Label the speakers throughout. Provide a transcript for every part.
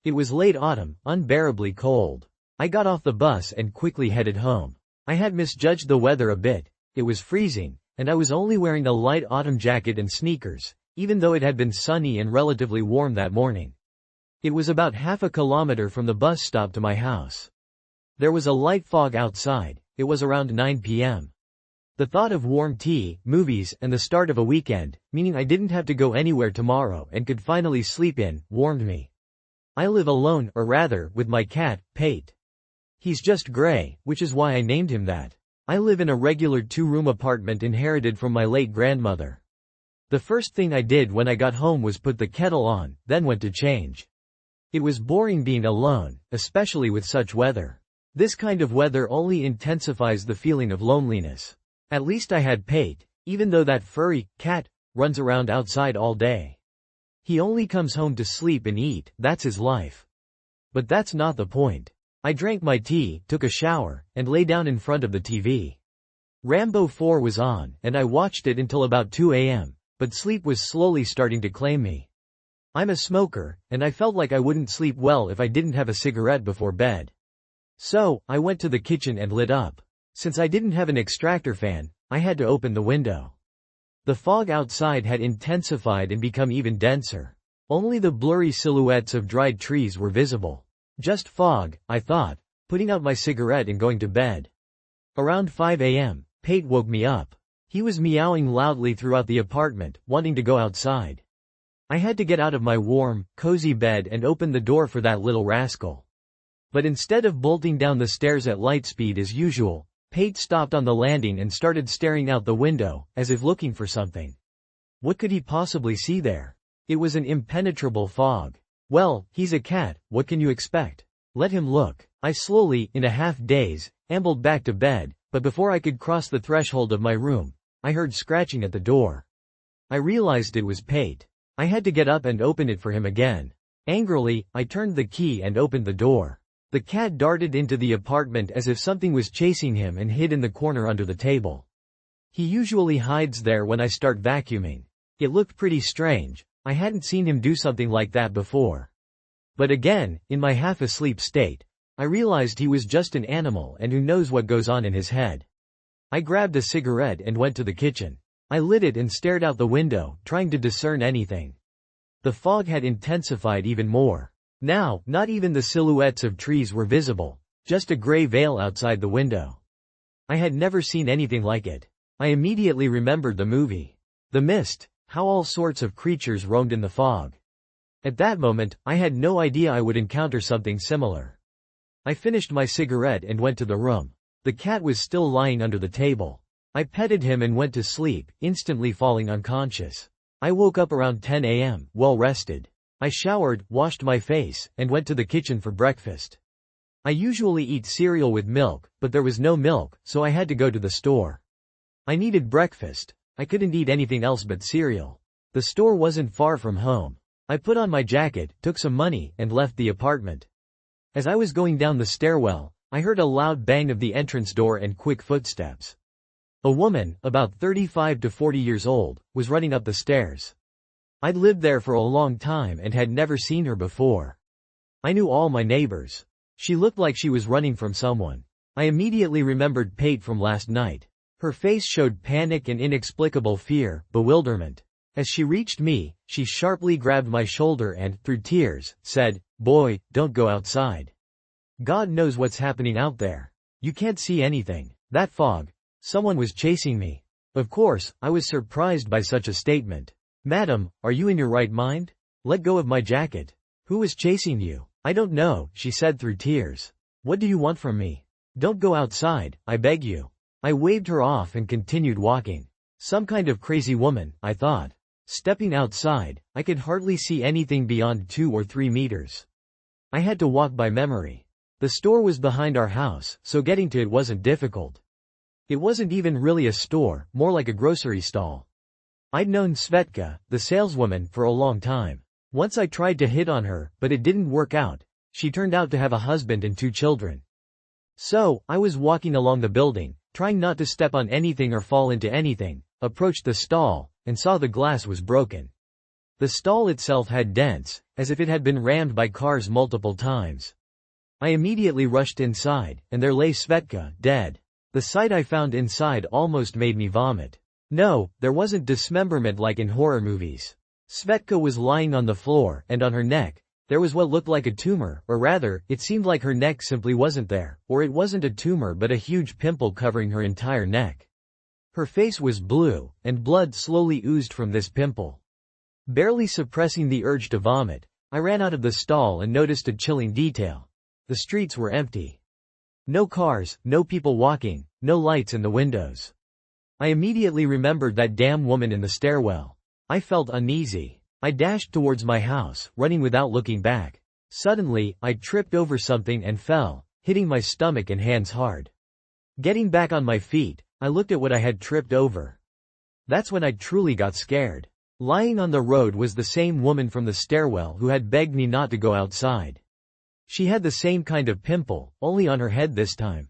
Speaker 1: It was late autumn, unbearably cold. I got off the bus and quickly headed home. I had misjudged the weather a bit. It was freezing, and I was only wearing a light autumn jacket and sneakers, even though it had been sunny and relatively warm that morning. It was about half a kilometer from the bus stop to my house. There was a light fog outside. It was around 9 p.m. The thought of warm tea, movies, and the start of a weekend, meaning I didn't have to go anywhere tomorrow and could finally sleep in, warmed me. I live alone, or rather, with my cat, Pate. He's just gray, which is why I named him that. I live in a regular two-room apartment inherited from my late grandmother. The first thing I did when I got home was put the kettle on, then went to change. It was boring being alone, especially with such weather. This kind of weather only intensifies the feeling of loneliness. At least I had Pate, even though that furry cat runs around outside all day. He only comes home to sleep and eat, that's his life. But that's not the point. I drank my tea, took a shower, and lay down in front of the TV. Rambo 4 was on, and I watched it until about 2 a.m., but sleep was slowly starting to claim me. I'm a smoker, and I felt like I wouldn't sleep well if I didn't have a cigarette before bed. So, I went to the kitchen and lit up. Since I didn't have an extractor fan, I had to open the window. The fog outside had intensified and become even denser. Only the blurry silhouettes of dried trees were visible. Just fog, I thought, putting out my cigarette and going to bed. Around 5 a.m., Pate woke me up. He was meowing loudly throughout the apartment, wanting to go outside. I had to get out of my warm, cozy bed and open the door for that little rascal. But instead of bolting down the stairs at light speed as usual, Pate stopped on the landing and started staring out the window, as if looking for something. What could he possibly see there? It was an impenetrable fog. Well, he's a cat, what can you expect? Let him look. I slowly, in a half-daze, ambled back to bed, but before I could cross the threshold of my room, I heard scratching at the door. I realized it was Pate. I had to get up and open it for him again. Angrily, I turned the key and opened the door. The cat darted into the apartment as if something was chasing him and hid in the corner under the table. He usually hides there when I start vacuuming. It looked pretty strange. I hadn't seen him do something like that before. But again, in my half-asleep state, I realized he was just an animal and who knows what goes on in his head. I grabbed a cigarette and went to the kitchen. I lit it and stared out the window, trying to discern anything. The fog had intensified even more. Now, not even the silhouettes of trees were visible, just a gray veil outside the window. I had never seen anything like it. I immediately remembered the movie, The Mist, how all sorts of creatures roamed in the fog. At that moment, I had no idea I would encounter something similar. I finished my cigarette and went to the room. The cat was still lying under the table. I petted him and went to sleep, instantly falling unconscious. I woke up around 10 a.m., well rested. I showered, washed my face, and went to the kitchen for breakfast. I usually eat cereal with milk, but there was no milk, so I had to go to the store. I needed breakfast. I couldn't eat anything else but cereal. The store wasn't far from home. I put on my jacket, took some money, and left the apartment. As I was going down the stairwell, I heard a loud bang of the entrance door and quick footsteps. A woman, about 35 to 40 years old, was running up the stairs. I'd lived there for a long time and had never seen her before. I knew all my neighbors. She looked like she was running from someone. I immediately remembered Pate from last night. Her face showed panic and inexplicable fear, bewilderment. As she reached me, she sharply grabbed my shoulder and, through tears, said, "Boy, don't go outside. God knows what's happening out there. You can't see anything. That fog. Someone was chasing me." Of course, I was surprised by such a statement. "Madam, are you in your right mind? Let go of my jacket. Who was chasing you?" "I don't know," she said through tears. "What do you want from me? Don't go outside, I beg you." I waved her off and continued walking. Some kind of crazy woman, I thought. Stepping outside, I could hardly see anything beyond 2 or 3 meters. I had to walk by memory. The store was behind our house, so getting to it wasn't difficult. It wasn't even really a store, more like a grocery stall. I'd known Svetka, the saleswoman, for a long time. Once I tried to hit on her, but it didn't work out. She turned out to have a husband and 2 children. So, I was walking along the building, trying not to step on anything or fall into anything, approached the stall, and saw the glass was broken. The stall itself had dents, as if it had been rammed by cars multiple times. I immediately rushed inside, and there lay Svetka, dead. The sight I found inside almost made me vomit. No, there wasn't dismemberment like in horror movies. Svetka was lying on the floor, and on her neck, there was what looked like a tumor, or rather, it seemed like her neck simply wasn't there, or it wasn't a tumor but a huge pimple covering her entire neck. Her face was blue, and blood slowly oozed from this pimple. Barely suppressing the urge to vomit, I ran out of the stall and noticed a chilling detail. The streets were empty. No cars, no people walking, no lights in the windows. I immediately remembered that damn woman in the stairwell. I felt uneasy. I dashed towards my house, running without looking back. Suddenly, I tripped over something and fell, hitting my stomach and hands hard. Getting back on my feet, I looked at what I had tripped over. That's when I truly got scared. Lying on the road was the same woman from the stairwell who had begged me not to go outside. She had the same kind of pimple, only on her head this time.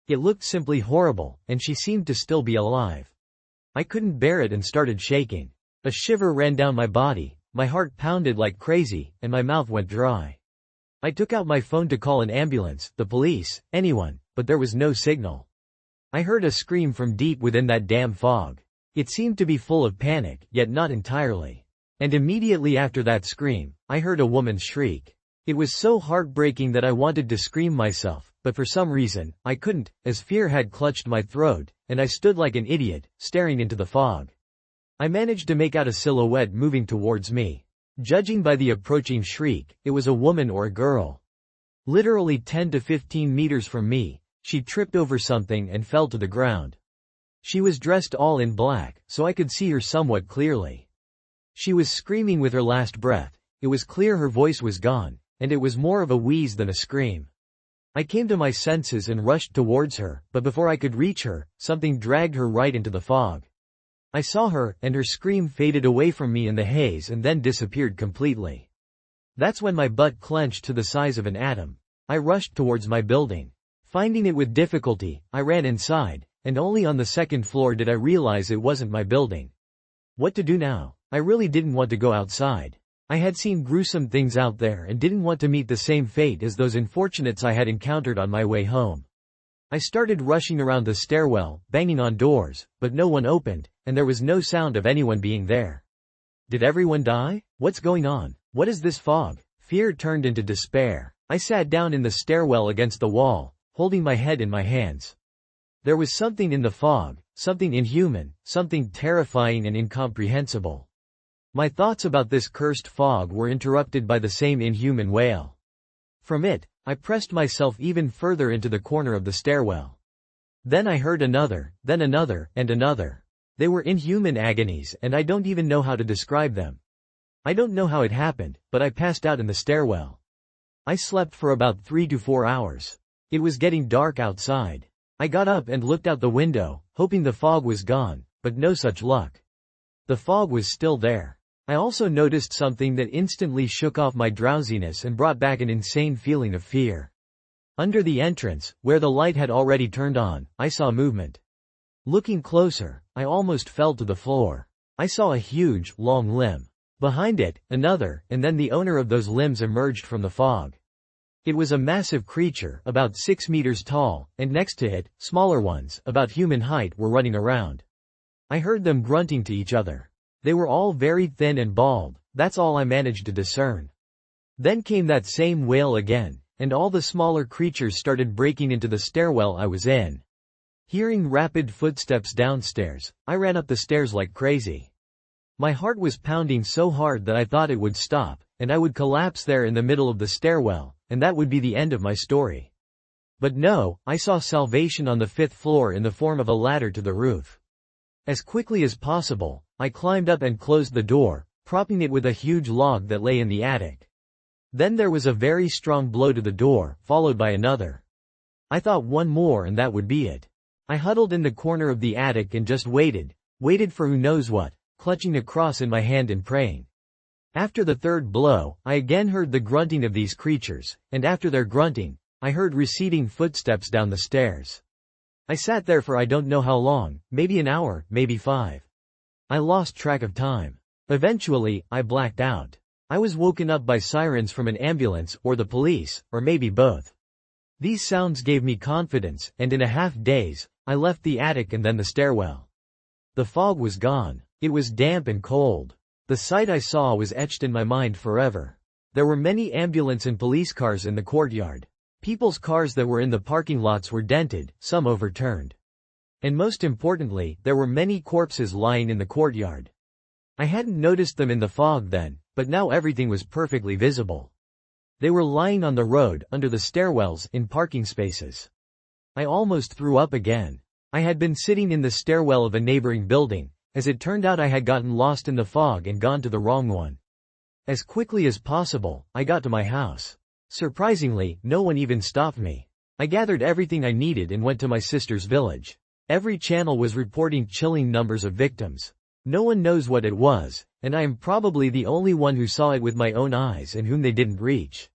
Speaker 1: It looked simply horrible, and she seemed to still be alive. I couldn't bear it and started shaking. A shiver ran down my body, my heart pounded like crazy, and my mouth went dry. I took out my phone to call an ambulance, the police, anyone, but there was no signal. I heard a scream from deep within that damn fog. It seemed to be full of panic, yet not entirely. And immediately after that scream, I heard a woman's shriek. It was so heartbreaking that I wanted to scream myself, but for some reason, I couldn't, as fear had clutched my throat, and I stood like an idiot, staring into the fog. I managed to make out a silhouette moving towards me. Judging by the approaching shriek, it was a woman or a girl. Literally 10 to 15 meters from me, she tripped over something and fell to the ground. She was dressed all in black, so I could see her somewhat clearly. She was screaming with her last breath. It was clear her voice was gone, and it was more of a wheeze than a scream. I came to my senses and rushed towards her, but before I could reach her, something dragged her right into the fog. I saw her, and her scream faded away from me in the haze and then disappeared completely. That's when my butt clenched to the size of an atom. I rushed towards my building. Finding it with difficulty, I ran inside, and only on the second floor did I realize it wasn't my building. What to do now? I really didn't want to go outside. I had seen gruesome things out there and didn't want to meet the same fate as those unfortunates I had encountered on my way home. I started rushing around the stairwell, banging on doors, but no one opened, and there was no sound of anyone being there. Did everyone die? What's going on? What is this fog? Fear turned into despair. I sat down in the stairwell against the wall, holding my head in my hands. There was something in the fog, something inhuman, something terrifying and incomprehensible. My thoughts about this cursed fog were interrupted by the same inhuman wail. From it, I pressed myself even further into the corner of the stairwell. Then I heard another, then another, and another. They were inhuman agonies, and I don't even know how to describe them. I don't know how it happened, but I passed out in the stairwell. I slept for about 3 to 4 hours. It was getting dark outside. I got up and looked out the window, hoping the fog was gone, but no such luck. The fog was still there. I also noticed something that instantly shook off my drowsiness and brought back an insane feeling of fear. Under the entrance, where the light had already turned on, I saw movement. Looking closer, I almost fell to the floor. I saw a huge, long limb. Behind it, another, and then the owner of those limbs emerged from the fog. It was a massive creature, about 6 meters tall, and next to it, smaller ones, about human height, were running around. I heard them grunting to each other. They were all very thin and bald, that's all I managed to discern. Then came that same wail again, and all the smaller creatures started breaking into the stairwell I was in. Hearing rapid footsteps downstairs, I ran up the stairs like crazy. My heart was pounding so hard that I thought it would stop, and I would collapse there in the middle of the stairwell, and that would be the end of my story. But no, I saw salvation on the 5th floor in the form of a ladder to the roof. As quickly as possible, I climbed up and closed the door, propping it with a huge log that lay in the attic. Then there was a very strong blow to the door, followed by another. I thought one more and that would be it. I huddled in the corner of the attic and just waited for who knows what, clutching a cross in my hand and praying. After the 3rd blow, I again heard the grunting of these creatures, and after their grunting, I heard receding footsteps down the stairs. I sat there for I don't know how long, maybe an hour, maybe 5. I lost track of time. Eventually, I blacked out. I was woken up by sirens from an ambulance or the police, or maybe both. These sounds gave me confidence, and in a half-daze, I left the attic and then the stairwell. The fog was gone. It was damp and cold. The sight I saw was etched in my mind forever. There were many ambulance and police cars in the courtyard. People's cars that were in the parking lots were dented, some overturned. And most importantly, there were many corpses lying in the courtyard. I hadn't noticed them in the fog then, but now everything was perfectly visible. They were lying on the road, under the stairwells, in parking spaces. I almost threw up again. I had been sitting in the stairwell of a neighboring building. As it turned out, I had gotten lost in the fog and gone to the wrong one. As quickly as possible, I got to my house. Surprisingly, no one even stopped me. I gathered everything I needed and went to my sister's village. Every channel was reporting chilling numbers of victims. No one knows what it was, and I am probably the only one who saw it with my own eyes and whom they didn't reach.